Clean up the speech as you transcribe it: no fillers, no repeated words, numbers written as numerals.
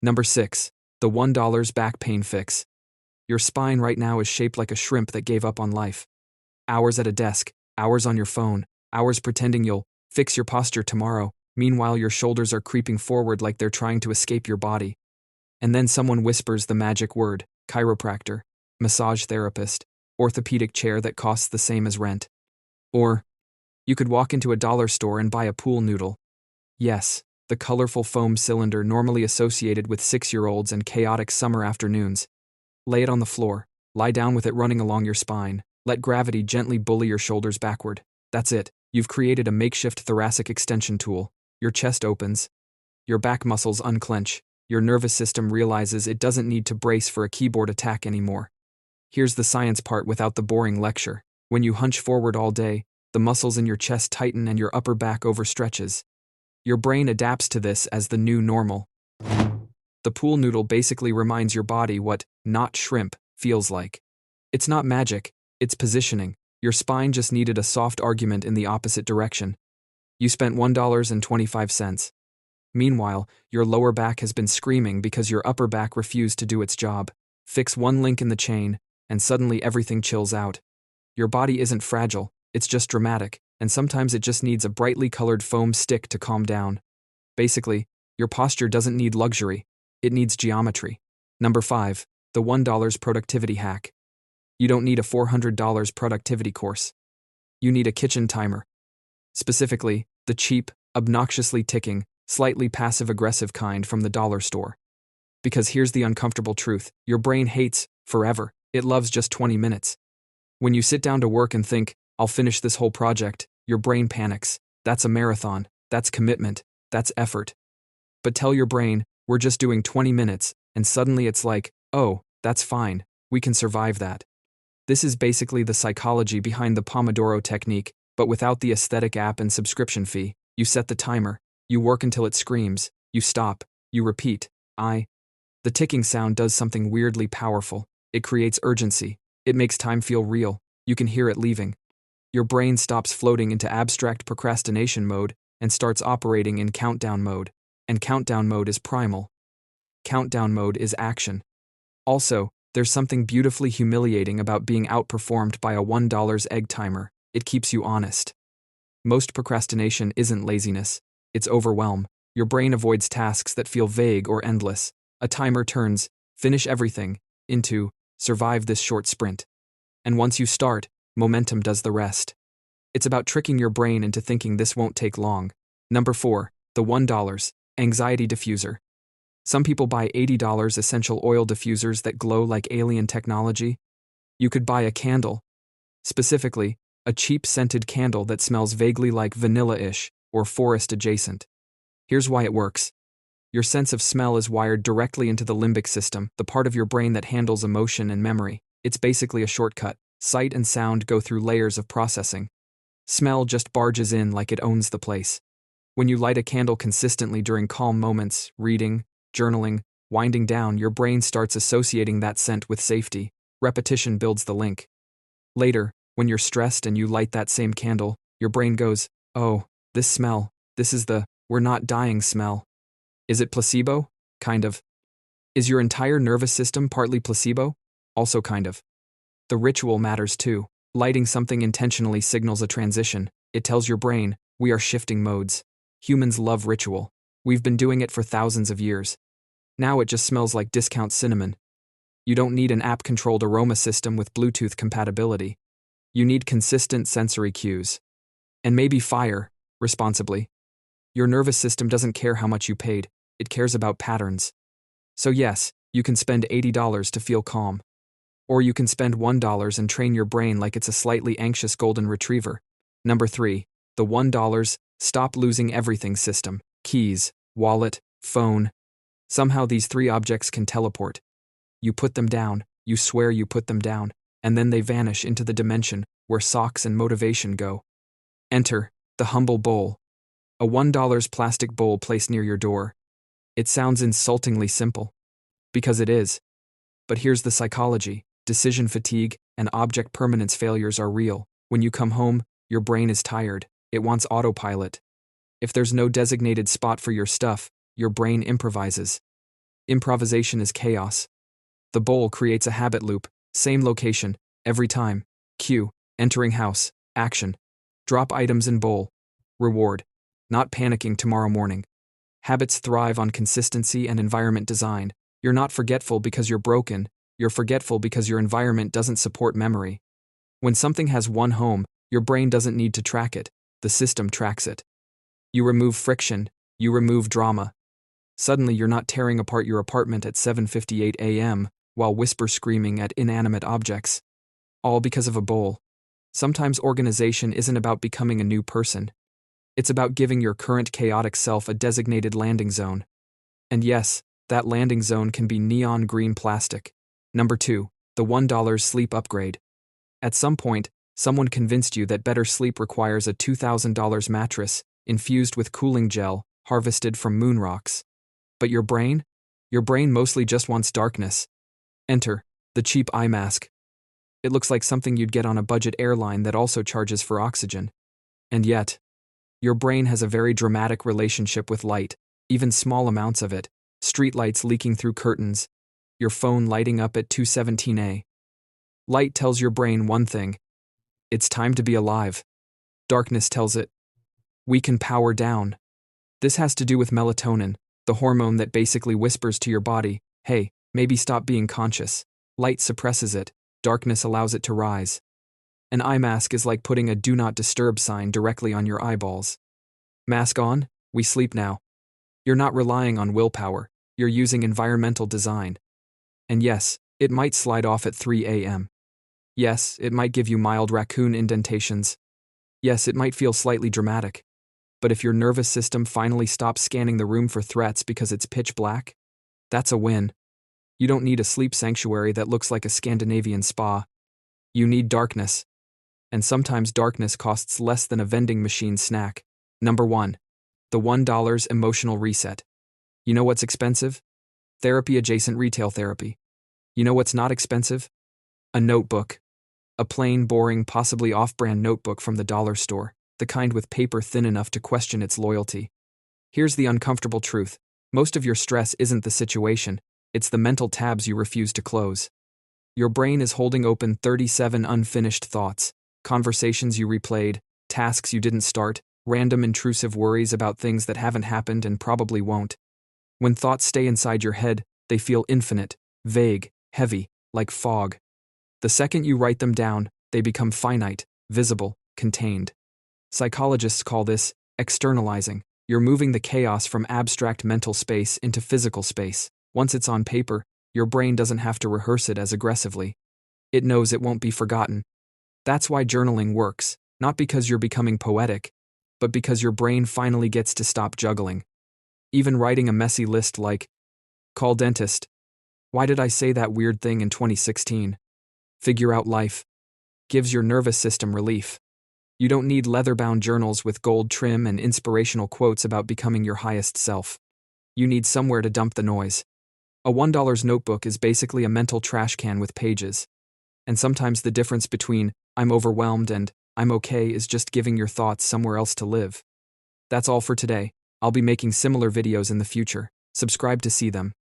Number 6. The $1 back pain fix. Your spine right now is shaped like a shrimp that gave up on life. Hours at a desk, hours on your phone, hours pretending you'll fix your posture tomorrow. Meanwhile, your shoulders are creeping forward like they're trying to escape your body. And then someone whispers the magic word: chiropractor, massage therapist, orthopedic chair that costs the same as rent. Or, you could walk into a dollar store and buy a pool noodle. Yes, the colorful foam cylinder normally associated with 6-year-olds and chaotic summer afternoons. Lay it on the floor, lie down with it running along your spine, let gravity gently bully your shoulders backward. That's it, you've created a makeshift thoracic extension tool. Your chest opens, your back muscles unclench, your nervous system realizes it doesn't need to brace for a keyboard attack anymore. Here's the science part without the boring lecture. When you hunch forward all day, the muscles in your chest tighten and your upper back overstretches. Your brain adapts to this as the new normal. The pool noodle basically reminds your body what not shrimp feels like. It's not magic, it's positioning. Your spine just needed a soft argument in the opposite direction. You spent $1.25. Meanwhile, your lower back has been screaming because your upper back refused to do its job. Fix one link in the chain, and suddenly everything chills out. Your body isn't fragile, it's just dramatic, and sometimes it just needs a brightly colored foam stick to calm down. Basically, your posture doesn't need luxury, it needs geometry. Number 5. The $1 productivity hack. You don't need a $400 productivity course. You need a kitchen timer. Specifically, the cheap, obnoxiously ticking, slightly passive-aggressive kind from the dollar store. Because here's the uncomfortable truth: your brain hates forever, it loves just 20 minutes. When you sit down to work and think, I'll finish this whole project, your brain panics. That's a marathon, that's commitment, that's effort. But tell your brain, we're just doing 20 minutes, and suddenly it's like, oh, that's fine, we can survive that. This is basically the psychology behind the Pomodoro technique, but without the aesthetic app and subscription fee. You set the timer, you work until it screams, you stop, you repeat. The ticking sound does something weirdly powerful. It creates urgency. It makes time feel real. You can hear it leaving. Your brain stops floating into abstract procrastination mode and starts operating in countdown mode. And countdown mode is primal. Countdown mode is action. Also, there's something beautifully humiliating about being outperformed by a $1 egg timer. It keeps you honest. Most procrastination isn't laziness, it's overwhelm. Your brain avoids tasks that feel vague or endless. A timer turns finish everything into survive this short sprint. And once you start, momentum does the rest. It's about tricking your brain into thinking this won't take long. Number 4. The $1 Anxiety Diffuser. Some people buy $80 essential oil diffusers that glow like alien technology. You could buy a candle. Specifically, a cheap scented candle that smells vaguely like vanilla-ish or forest-adjacent. Here's why it works. Your sense of smell is wired directly into the limbic system, the part of your brain that handles emotion and memory. It's basically a shortcut. Sight and sound go through layers of processing. Smell just barges in like it owns the place. When you light a candle consistently during calm moments, reading, journaling, winding down, your brain starts associating that scent with safety. Repetition builds the link. Later, when you're stressed and you light that same candle, your brain goes, oh, this smell, this is the we're not dying smell. Is it placebo? Kind of. Is your entire nervous system partly placebo? Also kind of. The ritual matters too. Lighting something intentionally signals a transition. It tells your brain, we are shifting modes. Humans love ritual. We've been doing it for thousands of years. Now it just smells like discount cinnamon. You don't need an app-controlled aroma system with Bluetooth compatibility. You need consistent sensory cues. And maybe fire, responsibly. Your nervous system doesn't care how much you paid, it cares about patterns. So yes, you can spend $80 to feel calm. Or you can spend $1 and train your brain like it's a slightly anxious golden retriever. Number 3. The $1 Stop Losing Everything system. Keys, wallet, phone. Somehow these 3 objects can teleport. You put them down, you swear you put them down, and then they vanish into the dimension where socks and motivation go. Enter the humble bowl. A $1 plastic bowl placed near your door. It sounds insultingly simple. Because it is. But here's the psychology. Decision fatigue and object permanence failures are real. When you come home, your brain is tired. It wants autopilot. If there's no designated spot for your stuff, your brain improvises. Improvisation is chaos. The bowl creates a habit loop, same location, every time. Cue, entering house, action. Drop items in bowl. Reward. Not panicking tomorrow morning. Habits thrive on consistency and environment design. You're not forgetful because you're broken, you're forgetful because your environment doesn't support memory. When something has one home, your brain doesn't need to track it, the system tracks it. You remove friction, you remove drama. Suddenly you're not tearing apart your apartment at 7:58 a.m. while whisper screaming at inanimate objects. All because of a bowl. Sometimes organization isn't about becoming a new person. It's about giving your current chaotic self a designated landing zone. And yes, that landing zone can be neon green plastic. Number 2, the $1 sleep upgrade. At some point, someone convinced you that better sleep requires a $2,000 mattress, infused with cooling gel, harvested from moon rocks. But your brain? Your brain mostly just wants darkness. Enter the cheap eye mask. It looks like something you'd get on a budget airline that also charges for oxygen. And yet, your brain has a very dramatic relationship with light, even small amounts of it, streetlights leaking through curtains, your phone lighting up at 2:17 a.m. Light tells your brain one thing. It's time to be alive. Darkness tells it, we can power down. This has to do with melatonin, the hormone that basically whispers to your body, hey, maybe stop being conscious. Light suppresses it, darkness allows it to rise. An eye mask is like putting a do not disturb sign directly on your eyeballs. Mask on, we sleep now. You're not relying on willpower, you're using environmental design. And yes, it might slide off at 3 a.m. Yes, it might give you mild raccoon indentations. Yes, it might feel slightly dramatic. But if your nervous system finally stops scanning the room for threats because it's pitch black, that's a win. You don't need a sleep sanctuary that looks like a Scandinavian spa. You need darkness. And sometimes darkness costs less than a vending machine snack. Number 1. The $1 emotional reset. You know what's expensive? Therapy-adjacent retail therapy. You know what's not expensive? A notebook. A plain, boring, possibly off-brand notebook from the dollar store, the kind with paper thin enough to question its loyalty. Here's the uncomfortable truth. Most of your stress isn't the situation, it's the mental tabs you refuse to close. Your brain is holding open 37 unfinished thoughts, conversations you replayed, tasks you didn't start, random intrusive worries about things that haven't happened and probably won't. When thoughts stay inside your head, they feel infinite, vague, heavy, like fog. The second you write them down, they become finite, visible, contained. Psychologists call this externalizing. You're moving the chaos from abstract mental space into physical space. Once it's on paper, your brain doesn't have to rehearse it as aggressively. It knows it won't be forgotten. That's why journaling works, not because you're becoming poetic, but because your brain finally gets to stop juggling. Even writing a messy list like, call dentist. Why did I say that weird thing in 2016? Figure out life. Gives your nervous system relief. You don't need leather-bound journals with gold trim and inspirational quotes about becoming your highest self. You need somewhere to dump the noise. A $1 notebook is basically a mental trash can with pages. And sometimes the difference between I'm overwhelmed and I'm okay is just giving your thoughts somewhere else to live. That's all for today. I'll be making similar videos in the future. Subscribe to see them.